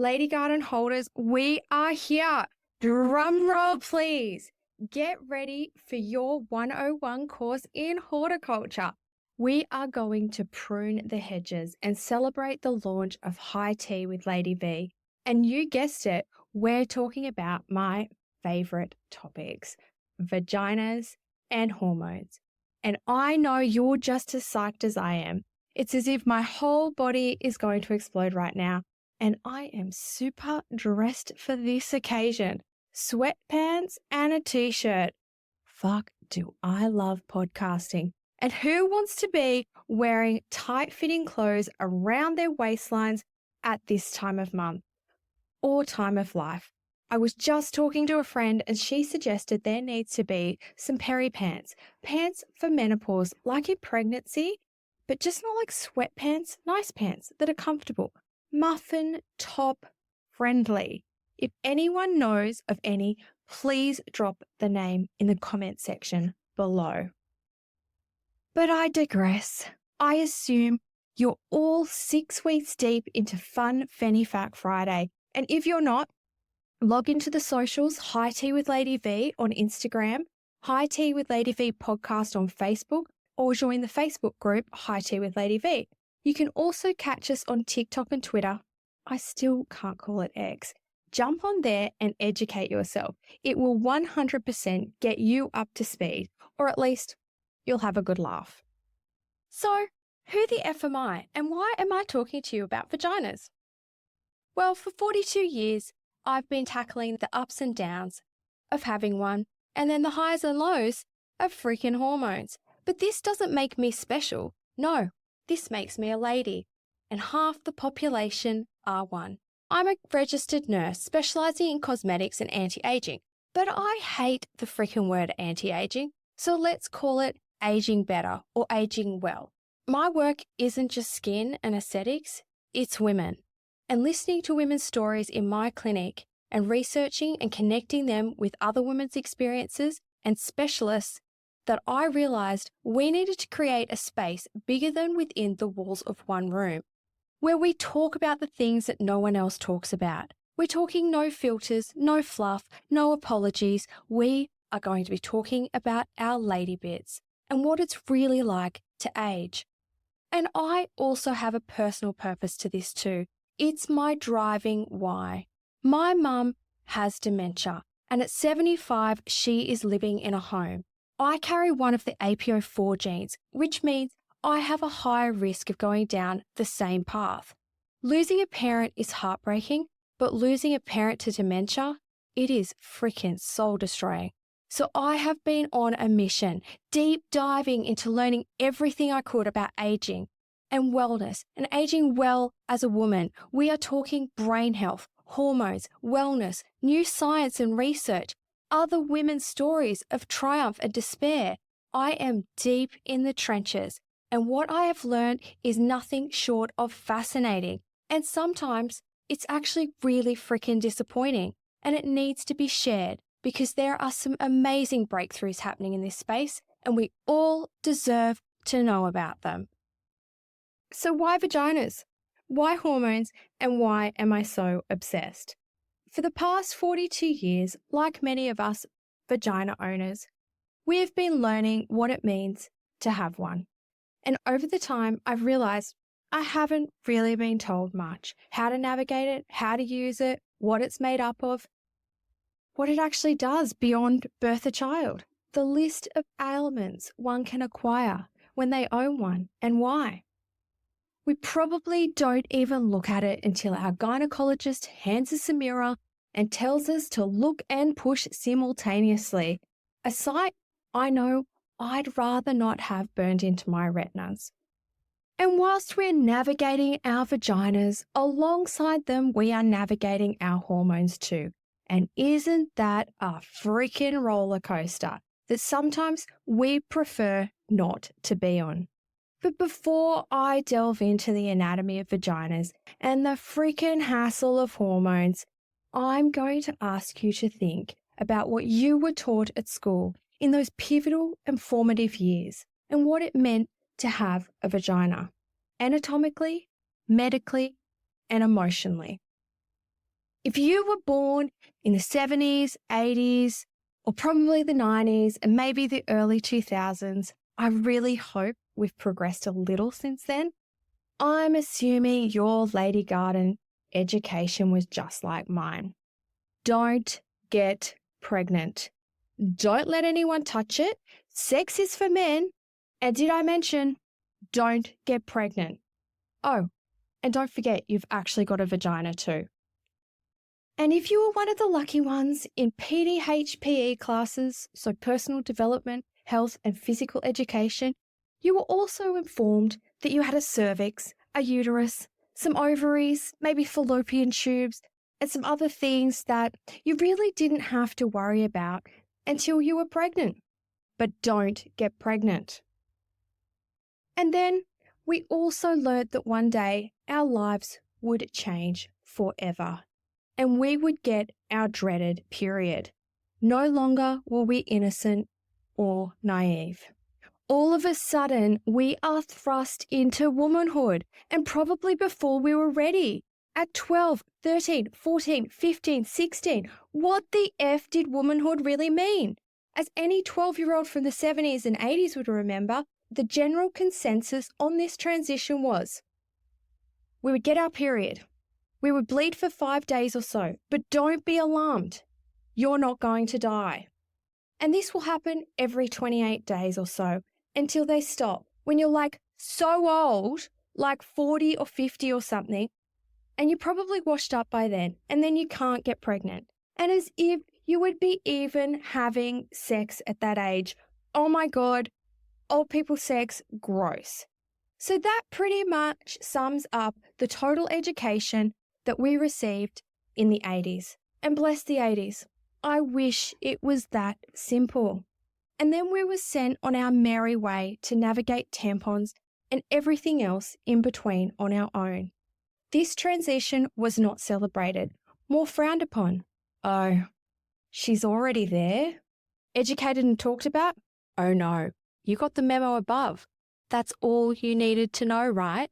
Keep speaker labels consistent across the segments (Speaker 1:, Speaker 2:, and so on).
Speaker 1: Lady Garden holders, we are here. Drum roll, please. Get ready for your 101 course in horticulture. We are going to prune the hedges and celebrate the launch of High Tea with Lady V. And you guessed it, we're talking about my favorite topics, vaginas and hormones. And I know you're just as psyched as I am. It's as if my whole body is going to explode right now. And I am super dressed for this occasion. Sweatpants and a t-shirt. Fuck, do I love podcasting. And who wants to be wearing tight-fitting clothes around their waistlines at this time of month or time of life? I was just talking to a friend and she suggested there needs to be some pants for menopause, like in pregnancy, but just not like sweatpants, nice pants that are comfortable. Muffin top friendly. If anyone knows of any, please drop the name in the comment section below. But I digress. I assume you're all 6 weeks deep into fun Fanny Fact Friday. And if you're not, log into the socials, High Tea with Lady V on Instagram, High Tea with Lady V podcast on Facebook, or join the Facebook group High Tea with Lady V. You can also catch us on TikTok and Twitter. I still can't call it X. Jump on there and educate yourself. It will 100% get you up to speed, or at least you'll have a good laugh. So, who the F am I, and why am I talking to you about vaginas? Well, for 42 years, I've been tackling the ups and downs of having one, and then the highs and lows of freaking hormones. But this doesn't make me special. No. This makes me a lady, and half the population are one. I'm a registered nurse specializing in cosmetics and anti-aging, but I hate the freaking word anti-aging, so let's call it aging better or aging well. My work isn't just skin and aesthetics, it's women. And listening to women's stories in my clinic and researching and connecting them with other women's experiences and specialists, that I realized we needed to create a space bigger than within the walls of one room, where we talk about the things that no one else talks about. We're talking no filters, no fluff, no apologies. We are going to be talking about our lady bits and what it's really like to age. And I also have a personal purpose to this too. It's my driving why. My mum has dementia, and at 75, she is living in a home. I carry one of the APO4 genes, which means I have a higher risk of going down the same path. Losing a parent is heartbreaking, but losing a parent to dementia, it is freaking soul destroying. So I have been on a mission, deep diving into learning everything I could about aging and wellness and aging well as a woman. We are talking brain health, hormones, wellness, new science and research, other women's stories of triumph and despair. I am deep in the trenches, and what I have learned is nothing short of fascinating. And sometimes it's actually really freaking disappointing, and it needs to be shared because there are some amazing breakthroughs happening in this space, and we all deserve to know about them. So why vaginas? Why hormones? And why am I so obsessed? For the past 42 years, like many of us vagina owners, we have been learning what it means to have one. And over the time, I've realized I haven't really been told much. How to navigate it, how to use it, what it's made up of, what it actually does beyond birth a child, the list of ailments one can acquire when they own one, and why. We probably don't even look at it until our gynecologist hands us a mirror and tells us to look and push simultaneously, a sight I know I'd rather not have burned into my retinas. And whilst we're navigating our vaginas, alongside them we are navigating our hormones too. And isn't that a freaking roller coaster that sometimes we prefer not to be on? But before I delve into the anatomy of vaginas and the freaking hassle of hormones, I'm going to ask you to think about what you were taught at school in those pivotal and formative years and what it meant to have a vagina, anatomically, medically, and emotionally. If you were born in the 70s, 80s, or probably the 90s, and maybe the early 2000s, I really hope we've progressed a little since then. I'm assuming your lady garden education was just like mine. Don't get pregnant. Don't let anyone touch it. Sex is for men. And did I mention, don't get pregnant? Oh, and don't forget, you've actually got a vagina too. And if you were one of the lucky ones in PDHPE classes, so personal development, health and physical education, you were also informed that you had a cervix, a uterus, some ovaries, maybe fallopian tubes, and some other things that you really didn't have to worry about until you were pregnant. But don't get pregnant. And then we also learned that one day our lives would change forever. And we would get our dreaded period. No longer were we innocent or naive. All of a sudden, we are thrust into womanhood, and probably before we were ready. At 12, 13, 14, 15, 16, what the F did womanhood really mean? As any 12-year-old from the 70s and 80s would remember, the general consensus on this transition was we would get our period. We would bleed for 5 days or so, but don't be alarmed. You're not going to die. And this will happen every 28 days or so until they stop. When you're like so old, like 40 or 50 or something, and you're probably washed up by then, and then you can't get pregnant. And as if you would be even having sex at that age. Oh my God, old people sex, gross. So that pretty much sums up the total education that we received in the 80s. And bless the 80s. I wish it was that simple. And then we were sent on our merry way to navigate tampons and everything else in between on our own. This transition was not celebrated, more frowned upon. Oh, she's already there? Educated and talked about? Oh no, you got the memo above. That's all you needed to know, right?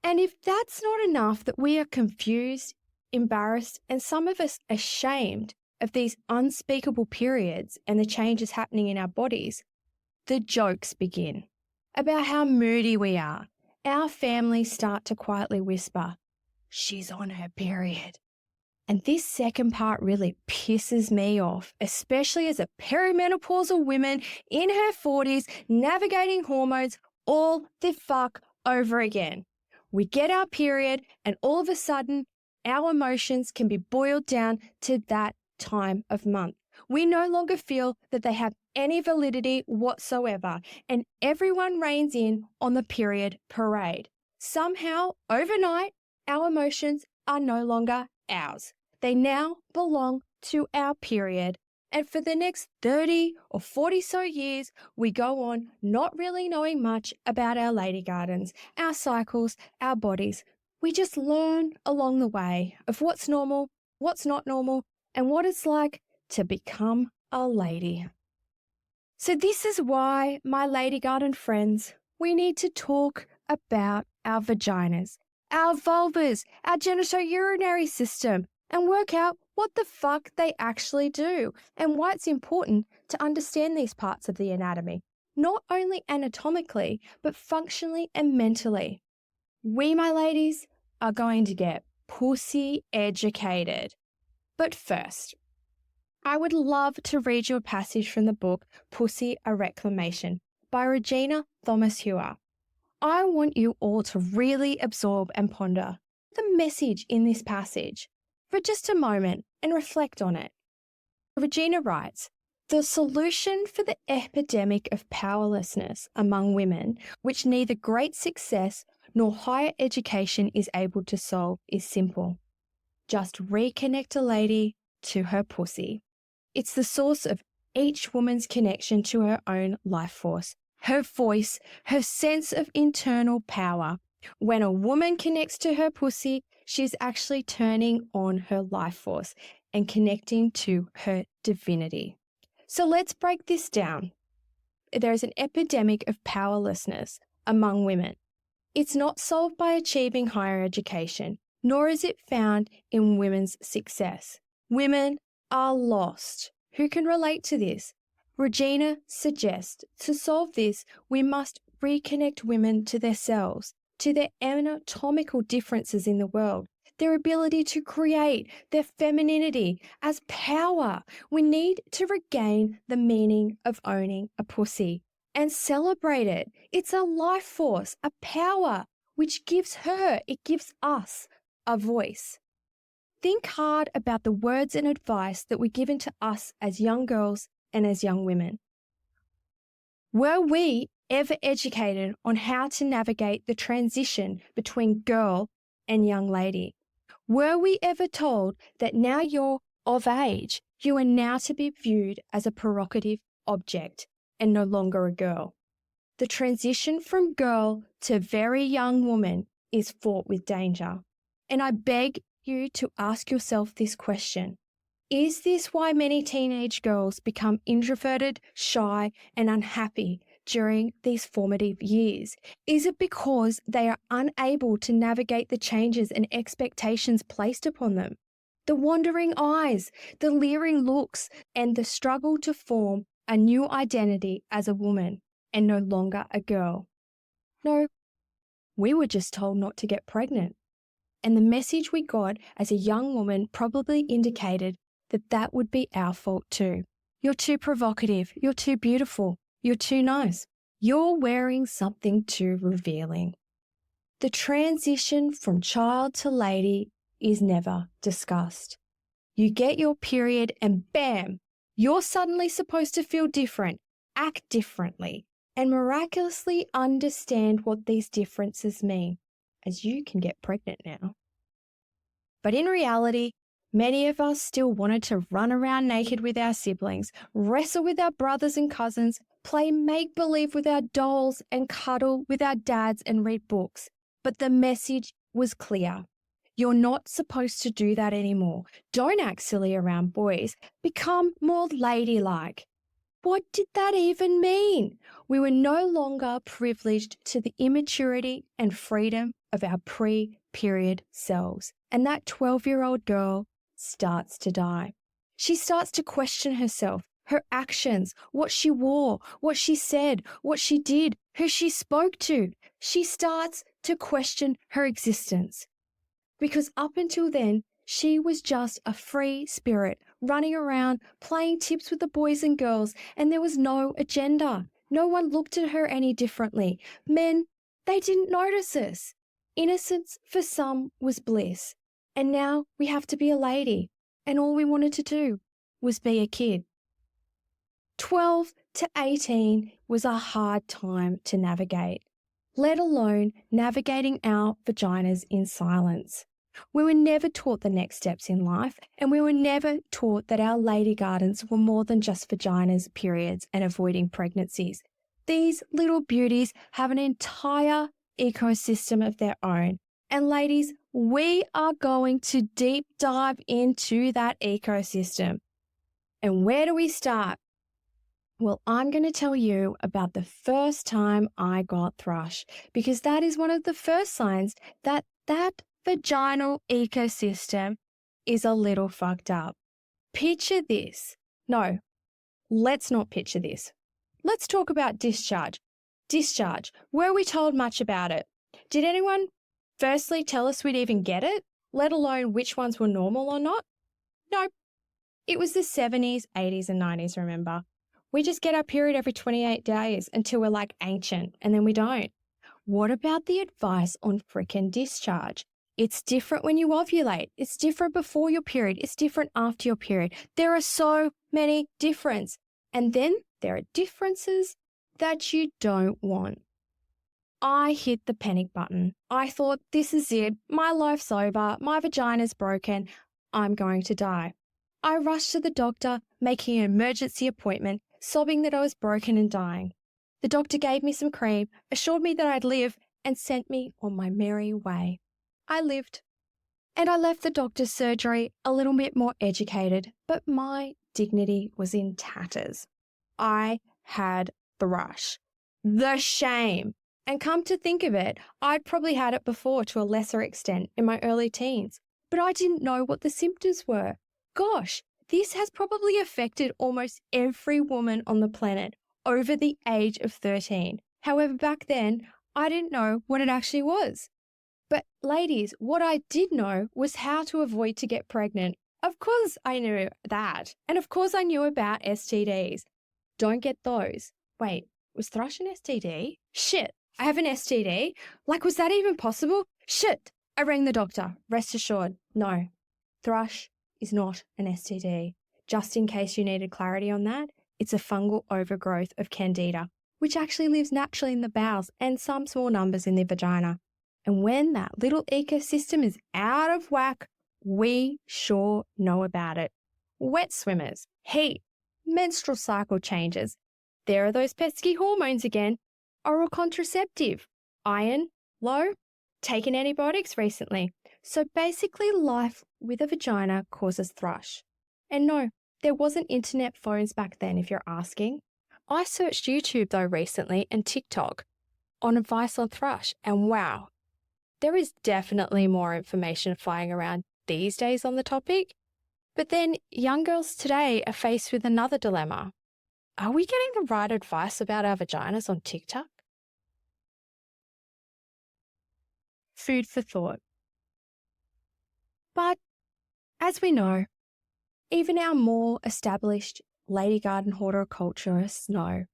Speaker 1: And if that's not enough that we are confused, embarrassed, and some of us ashamed of these unspeakable periods and the changes happening in our bodies, the jokes begin about how moody we are. Our families start to quietly whisper, she's on her period. And this second part really pisses me off, especially as a perimenopausal woman in her 40s navigating hormones all the fuck over again. We get our period and all of a sudden our emotions can be boiled down to that time of month. We no longer feel that they have any validity whatsoever, and everyone reins in on the period parade. Somehow, overnight, our emotions are no longer ours. They now belong to our period. And for the next 30 or 40 so years, we go on not really knowing much about our lady gardens, our cycles, our bodies. We just learn along the way of what's normal, what's not normal, and what it's like to become a lady. So this is why, my lady garden friends, we need to talk about our vaginas, our vulvas, our genitourinary system, and work out what the fuck they actually do and why it's important to understand these parts of the anatomy, not only anatomically, but functionally and mentally. We, my ladies, are going to get pussy educated. But first, I would love to read you a passage from the book Pussy, a Reclamation by Regina Thomas Hewer. I want you all to really absorb and ponder the message in this passage for just a moment and reflect on it. Regina writes, the solution for the epidemic of powerlessness among women, which neither great success nor higher education is able to solve, is simple. Just reconnect a lady to her pussy. It's the source of each woman's connection to her own life force, her voice, her sense of internal power. When a woman connects to her pussy, she's actually turning on her life force and connecting to her divinity. So let's break this down. There is an epidemic of powerlessness among women. It's not solved by achieving higher education, nor is it found in women's success. Women are lost. Who can relate to this? Regina suggests to solve this, we must reconnect women to themselves, to their anatomical differences in the world, their ability to create, their femininity as power. We need to regain the meaning of owning a pussy and celebrate it. It's a life force, a power, which gives us a voice. Think hard about the words and advice that were given to us as young girls and as young women. Were we ever educated on how to navigate the transition between girl and young lady? Were we ever told that now you're of age, you are now to be viewed as a prerogative object and no longer a girl? The transition from girl to very young woman is fraught with danger. And I beg you to ask yourself this question. Is this why many teenage girls become introverted, shy, and unhappy during these formative years? Is it because they are unable to navigate the changes and expectations placed upon them? The wandering eyes, the leering looks, and the struggle to form a new identity as a woman and no longer a girl. No, we were just told not to get pregnant. And the message we got as a young woman probably indicated that that would be our fault too. You're too provocative. You're too beautiful. You're too nice. You're wearing something too revealing. The transition from child to lady is never discussed. You get your period and bam, you're suddenly supposed to feel different, act differently, and miraculously understand what these differences mean, as you can get pregnant now. But in reality, many of us still wanted to run around naked with our siblings, wrestle with our brothers and cousins, play make-believe with our dolls, and cuddle with our dads and read books. But the message was clear. You're not supposed to do that anymore. Don't act silly around boys. Become more ladylike. What did that even mean? We were no longer privileged to the immaturity and freedom of our pre-period selves. And that 12-year-old girl starts to die. She starts to question herself, her actions, what she wore, what she said, what she did, who she spoke to. She starts to question her existence. Because up until then, she was just a free spirit running around, playing tips with the boys and girls, and there was no agenda. No one looked at her any differently. Men, they didn't notice us. Innocence for some was bliss. And now we have to be a lady. And all we wanted to do was be a kid. 12 to 18 was a hard time to navigate, let alone navigating our vaginas in silence. We were never taught the next steps in life, and we were never taught that our lady gardens were more than just vaginas, periods, and avoiding pregnancies. These little beauties have an entire ecosystem of their own. And ladies, we are going to deep dive into that ecosystem. And where do we start? Well, I'm going to tell you about the first time I got thrush, because that is one of the first signs that that vaginal ecosystem is a little fucked up. Picture this. No, let's not picture this. Let's talk about discharge. Discharge. Were we told much about it? Did anyone firstly tell us we'd even get it, let alone which ones were normal or not? Nope. It was the 70s, 80s, and 90s, remember? We just get our period every 28 days until we're like ancient, and then we don't. What about the advice on frickin' discharge? It's different when you ovulate. It's different before your period. It's different after your period. There are so many differences. And then there are differences that you don't want. I hit the panic button. I thought, this is it. My life's over. My vagina's broken. I'm going to die. I rushed to the doctor, making an emergency appointment, sobbing that I was broken and dying. The doctor gave me some cream, assured me that I'd live, and sent me on my merry way. I lived. And I left the doctor's surgery a little bit more educated, but my dignity was in tatters. I had thrush. The shame And come to think of it, I'd probably had it before to a lesser extent in my early teens, but I didn't know what the symptoms were. Gosh, this has probably affected almost every woman on the planet over the age of 13. However, back then, I didn't know what it actually was. But ladies, what I did know was how to avoid to get pregnant. Of course I knew that. And of course I knew about STDs. Don't get those. Wait, was thrush an STD? Shit, I have an STD? Like, was that even possible? Shit, I rang the doctor. Rest assured, no. Thrush is not an STD. Just in case you needed clarity on that, it's a fungal overgrowth of candida, which actually lives naturally in the bowels and some small numbers in the vagina. And when that little ecosystem is out of whack, we sure know about it. Wet swimmers, heat, menstrual cycle changes. There are those pesky hormones again. Oral contraceptive, iron, low, taken antibiotics recently. So basically life with a vagina causes thrush. And no, there wasn't internet phones back then if you're asking. I searched YouTube though recently and TikTok on advice on thrush, and wow, there is definitely more information flying around these days on the topic. But then young girls today are faced with another dilemma. Are we getting the right advice about our vaginas on TikTok? Food for thought. But as we know, even our more established lady garden horticulturists know,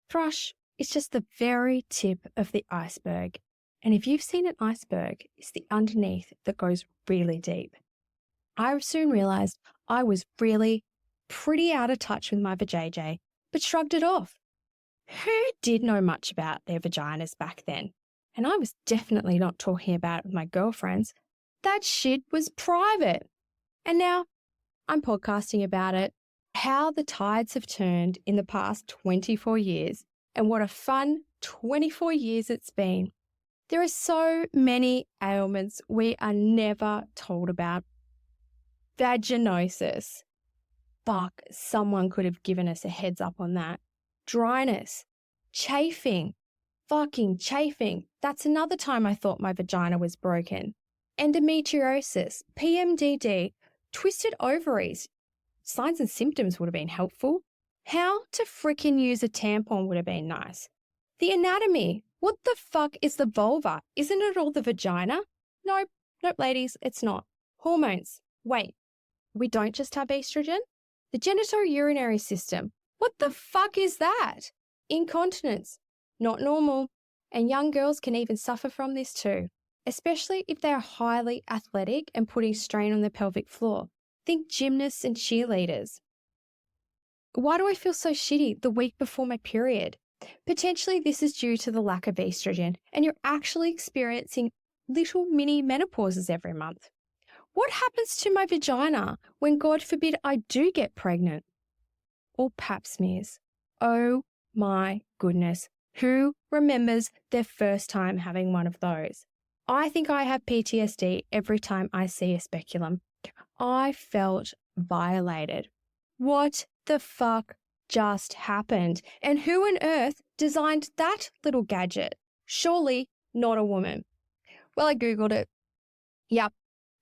Speaker 1: thrush is just the very tip of the iceberg. And if you've seen an iceberg, it's the underneath that goes really deep. I soon realised I was really pretty out of touch with my vajayjay, but shrugged it off. Who did know much about their vaginas back then? And I was definitely not talking about it with my girlfriends. That shit was private. And now I'm podcasting about it, how the tides have turned in the past 24 years, and what a fun 24 years it's been. There are so many ailments we are never told about. Vaginosis. Fuck, someone could have given us a heads up on that. Dryness. Chafing. Fucking chafing. That's another time I thought my vagina was broken. Endometriosis. PMDD. Twisted ovaries. Signs and symptoms would have been helpful. How to frickin' use a tampon would have been nice. The anatomy. What the fuck is the vulva? Isn't it all the vagina? Nope, ladies, it's not. Hormones. Wait, we don't just have estrogen? The genitourinary system. What the fuck is that? Incontinence. Not normal. And young girls can even suffer from this too, especially if they are highly athletic and putting strain on the pelvic floor. Think gymnasts and cheerleaders. Why do I feel so shitty the week before my period? Potentially this is due to the lack of estrogen and you're actually experiencing little mini menopauses every month. What happens to my vagina when, God forbid, I do get pregnant? Or pap smears. Oh my goodness. Who remembers their first time having one of those? I think I have PTSD every time I see a speculum. I felt violated. What the fuck just happened? And who on earth designed that little gadget? Surely not a woman. Well, I Googled it. Yep,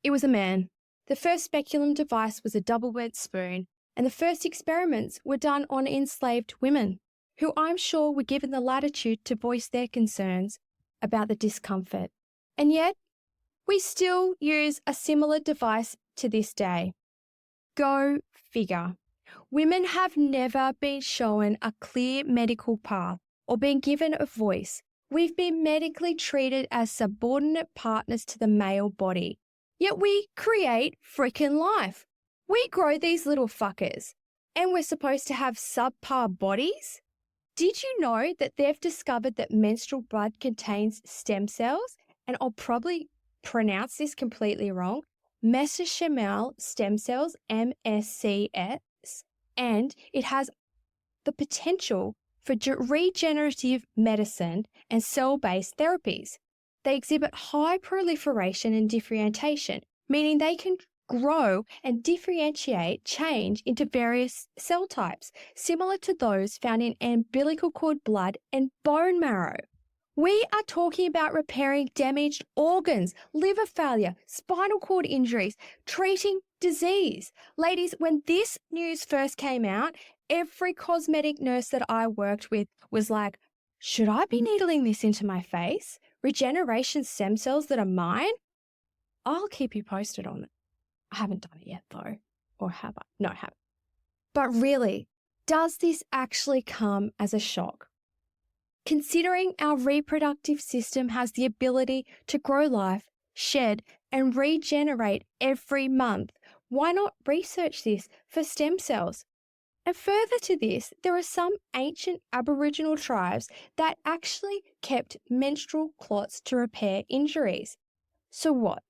Speaker 1: it was a man. The first speculum device was a double-bent spoon, and the first experiments were done on enslaved women, who I'm sure were given the latitude to voice their concerns about the discomfort. And yet, we still use a similar device to this day. Go figure. Women have never been shown a clear medical path or been given a voice. We've been medically treated as subordinate partners to the male body. Yet we create freaking life. We grow these little fuckers. And we're supposed to have subpar bodies? Did you know that they've discovered that menstrual blood contains stem cells? And I'll probably pronounce this completely wrong. Mesenchymal stem cells, MSCS. And it has the potential for regenerative medicine and cell-based therapies. They exhibit high proliferation and differentiation, meaning they can grow and differentiate change into various cell types, similar to those found in umbilical cord blood and bone marrow. We are talking about repairing damaged organs, liver failure, spinal cord injuries, treating disease. Ladies, when this news first came out, every cosmetic nurse that I worked with was like, should I be needling this into my face? Regeneration stem cells that are mine? I'll keep you posted on it. I haven't done it yet though. Or have I? No, I haven't. But really, does this actually come as a shock? Considering our reproductive system has the ability to grow life, shed, and regenerate every month, why not research this for stem cells? And further to this, there are some ancient Aboriginal tribes that actually kept menstrual clots to repair injuries. So what?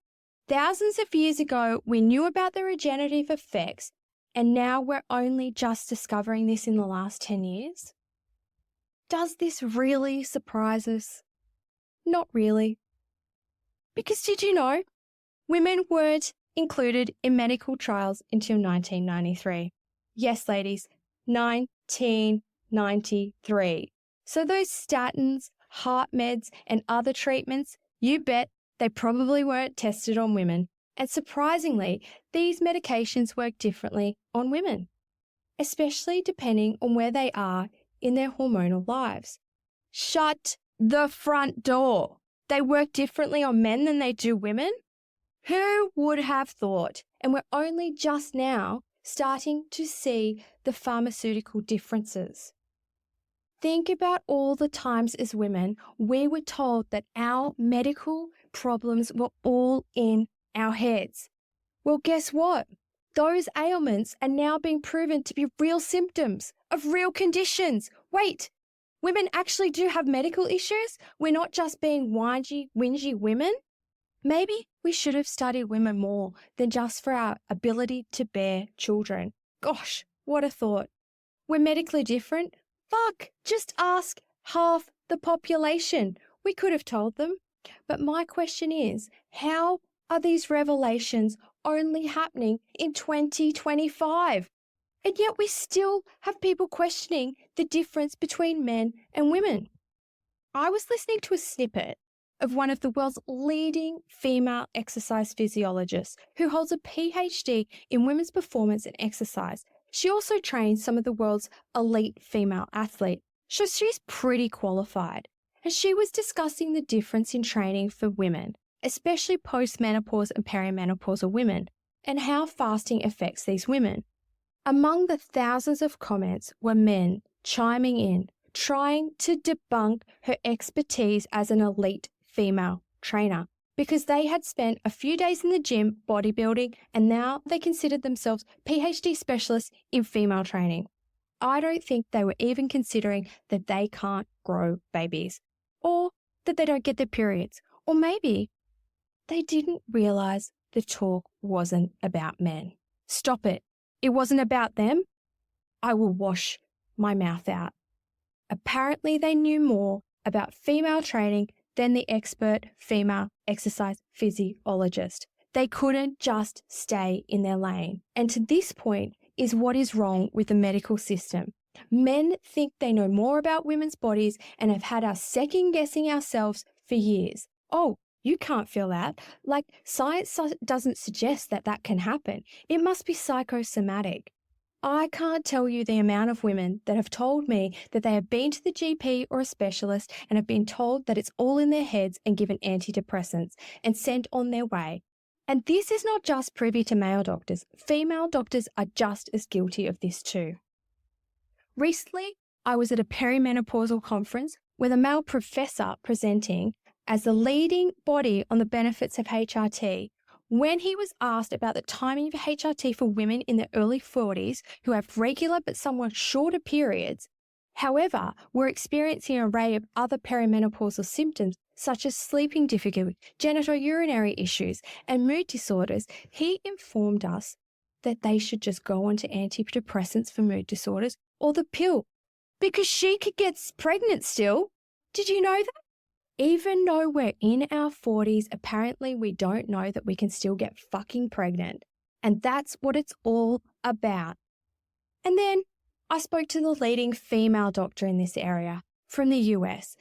Speaker 1: Thousands of years ago, we knew about the regenerative effects, and now we're only just discovering this in the last 10 years? Does this really surprise us? Not really. Because did you know, women weren't included in medical trials until 1993. Yes, ladies, 1993. So those statins, heart meds, and other treatments, you bet they probably weren't tested on women. And surprisingly, these medications work differently on women, especially depending on where they are in their hormonal lives. Shut the front door. They work differently on men than they do women? Who would have thought? And we're only just now starting to see the pharmaceutical differences. Think about all the times as women we were told that our medical problems were all in our heads. Well, guess what? Those ailments are now being proven to be real symptoms of real conditions. Wait, women actually do have medical issues? We're not just being whingy women? Maybe we should have studied women more than just for our ability to bear children. Gosh, what a thought. We're medically different? Fuck, just ask half the population. We could have told them. But my question is, how are these revelations only happening in 2025? And yet we still have people questioning the difference between men and women. I was listening to a snippet of one of the world's leading female exercise physiologists who holds a PhD in women's performance and exercise. She also trains some of the world's elite female athletes, so she's pretty qualified. And she was discussing the difference in training for women, especially post-menopause and perimenopausal women, and how fasting affects these women. Among the thousands of comments were men chiming in, trying to debunk her expertise as an elite female trainer because they had spent a few days in the gym bodybuilding and now they considered themselves PhD specialists in female training. I don't think they were even considering that they can't grow babies or that they don't get their periods, or maybe they didn't realize the talk wasn't about men. Stop it. It wasn't about them. I will wash my mouth out. Apparently they knew more about female training than the expert female exercise physiologist. They couldn't just stay in their lane. And to this point is what is wrong with the medical system. Men think they know more about women's bodies and have had us second-guessing ourselves for years. Oh, you can't feel that. Like, science doesn't suggest that that can happen. It must be psychosomatic. I can't tell you the amount of women that have told me that they have been to the GP or a specialist and have been told that it's all in their heads and given antidepressants and sent on their way. And this is not just privy to male doctors. Female doctors are just as guilty of this too. Recently, I was at a perimenopausal conference with a male professor presenting as the leading body on the benefits of HRT. When he was asked about the timing of HRT for women in their early 40s who have regular but somewhat shorter periods, however, were experiencing an array of other perimenopausal symptoms such as sleeping difficulty, genitourinary issues, and mood disorders, he informed us that they should just go on to antidepressants for mood disorders or the pill because she could get pregnant still. Did you know that? Even though we're in our 40s, apparently we don't know that we can still get fucking pregnant. And that's what it's all about. And then I spoke to the leading female doctor in this area from the US,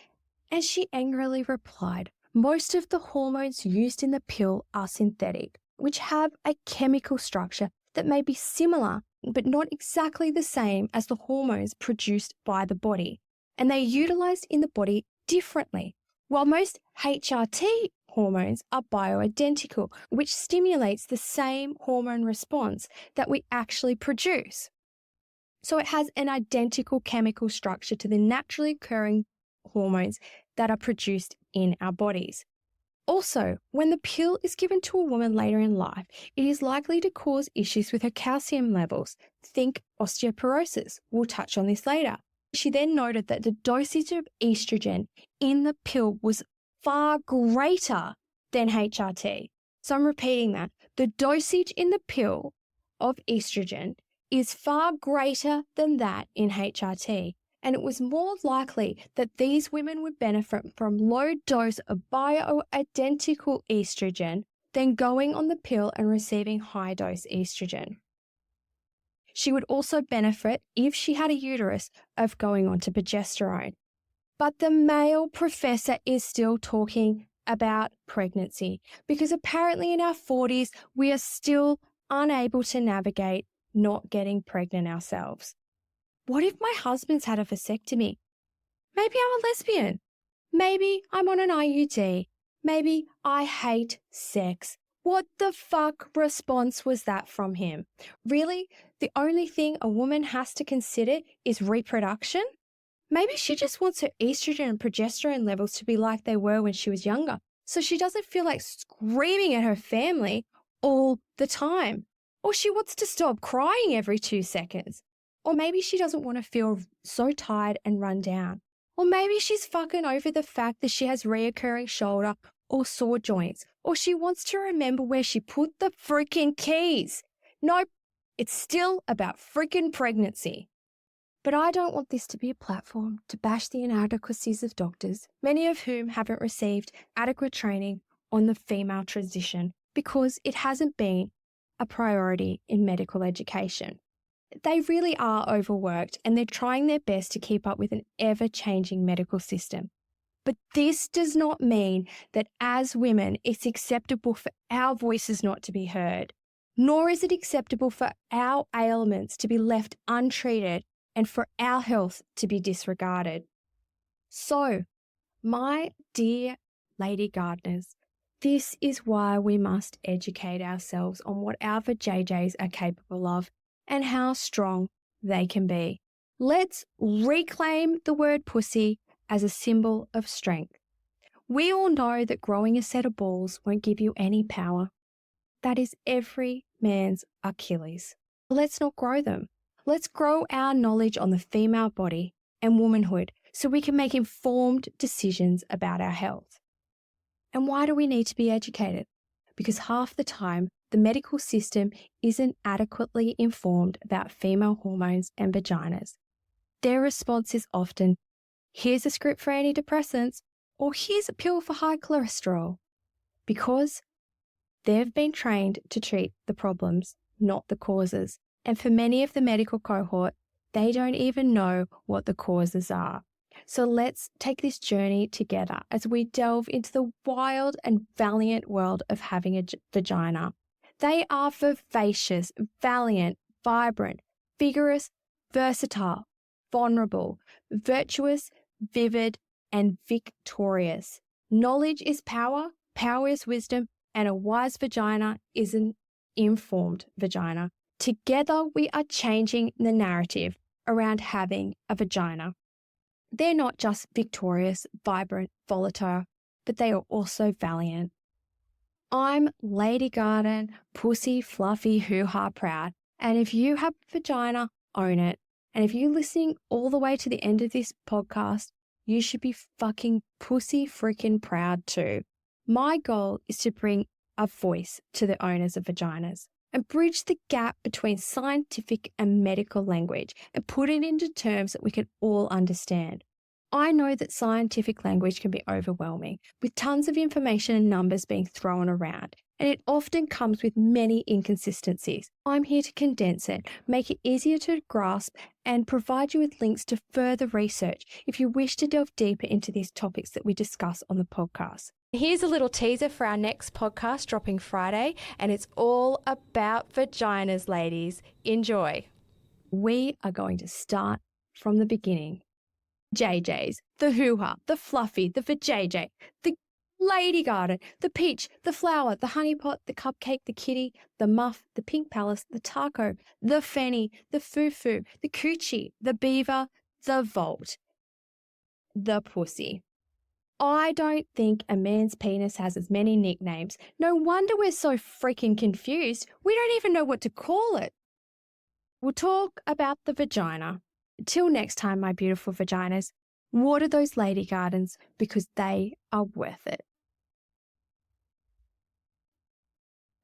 Speaker 1: and she angrily replied, most of the hormones used in the pill are synthetic, which have a chemical structure that may be similar, but not exactly the same as the hormones produced by the body. And they're utilized in the body differently. While most HRT hormones are bioidentical, which stimulates the same hormone response that we actually produce. So it has an identical chemical structure to the naturally occurring hormones that are produced in our bodies. Also, when the pill is given to a woman later in life, it is likely to cause issues with her calcium levels. Think osteoporosis. We'll touch on this later. She then noted that the dosage of estrogen in the pill was far greater than HRT. So I'm repeating that. The dosage in the pill of estrogen is far greater than that in HRT. And it was more likely that these women would benefit from low dose of bioidentical estrogen than going on the pill and receiving high dose estrogen. She would also benefit, if she had a uterus, of going on to progesterone. But the male professor is still talking about pregnancy because apparently in our 40s, we are still unable to navigate not getting pregnant ourselves. What if my husband's had a vasectomy? Maybe I'm a lesbian. Maybe I'm on an IUD. Maybe I hate sex. What the fuck response was that from him? Really? The only thing a woman has to consider is reproduction? Maybe she just wants her estrogen and progesterone levels to be like they were when she was younger, so she doesn't feel like screaming at her family all the time. Or she wants to stop crying every 2 seconds. Or maybe she doesn't want to feel so tired and run down. Or maybe she's fucking over the fact that she has reoccurring shoulder or sore joints. Or she wants to remember where she put the freaking keys. Nope, it's still about freaking pregnancy. But I don't want this to be a platform to bash the inadequacies of doctors, many of whom haven't received adequate training on the female transition because it hasn't been a priority in medical education. They really are overworked and they're trying their best to keep up with an ever-changing medical system. But this does not mean that as women, it's acceptable for our voices not to be heard, nor is it acceptable for our ailments to be left untreated and for our health to be disregarded. So, my dear lady gardeners, this is why we must educate ourselves on what our vajayjays are capable of and how strong they can be. Let's reclaim the word pussy as a symbol of strength. We all know that growing a set of balls won't give you any power. That is every man's Achilles. Let's not grow them. Let's grow our knowledge on the female body and womanhood so we can make informed decisions about our health. And why do we need to be educated? Because half the time, the medical system isn't adequately informed about female hormones and vaginas. Their response is often, here's a script for antidepressants, or here's a pill for high cholesterol, because they've been trained to treat the problems, not the causes. And for many of the medical cohort, they don't even know what the causes are. So let's take this journey together as we delve into the wild and valiant world of having a vagina. They are vivacious, valiant, vibrant, vigorous, versatile, vulnerable, virtuous, vivid, and victorious. Knowledge is power, power is wisdom, and a wise vagina is an informed vagina. Together, we are changing the narrative around having a vagina. They're not just victorious, vibrant, volatile, but they are also valiant. I'm Lady Garden, pussy, fluffy, hoo-ha proud. And if you have a vagina, own it. And if you're listening all the way to the end of this podcast, you should be fucking pussy freaking proud too. My goal is to bring a voice to the owners of vaginas and bridge the gap between scientific and medical language and put it into terms that we can all understand. I know that scientific language can be overwhelming, with tons of information and numbers being thrown around, and it often comes with many inconsistencies. I'm here to condense it, make it easier to grasp, and provide you with links to further research if you wish to delve deeper into these topics that we discuss on the podcast. Here's a little teaser for our next podcast dropping Friday, and it's all about vaginas, ladies. Enjoy. We are going to start from the beginning. JJs, the hoo-ha, the fluffy, the vajayjay, the lady garden, the peach, the flower, the honey pot, the cupcake, the kitty, the muff, the pink palace, the taco, the fanny, the foo-foo, the coochie, the beaver, the vault, the pussy. I don't think a man's penis has as many nicknames. No wonder we're so freaking confused. We don't even know what to call it. We'll talk about the vagina. Till next time, my beautiful vaginas, water those lady gardens because they are worth it.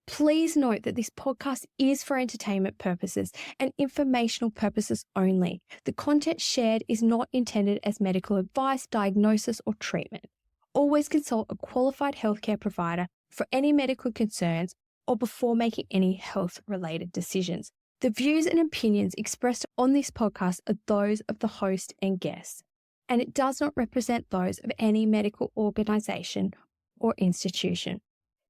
Speaker 1: Please note that this podcast is for entertainment purposes and informational purposes only. The content shared is not intended as medical advice, diagnosis, or treatment. Always consult a qualified healthcare provider for any medical concerns or before making any health-related decisions. The views and opinions expressed on this podcast are those of the host and guests, and it does not represent those of any medical organization or institution.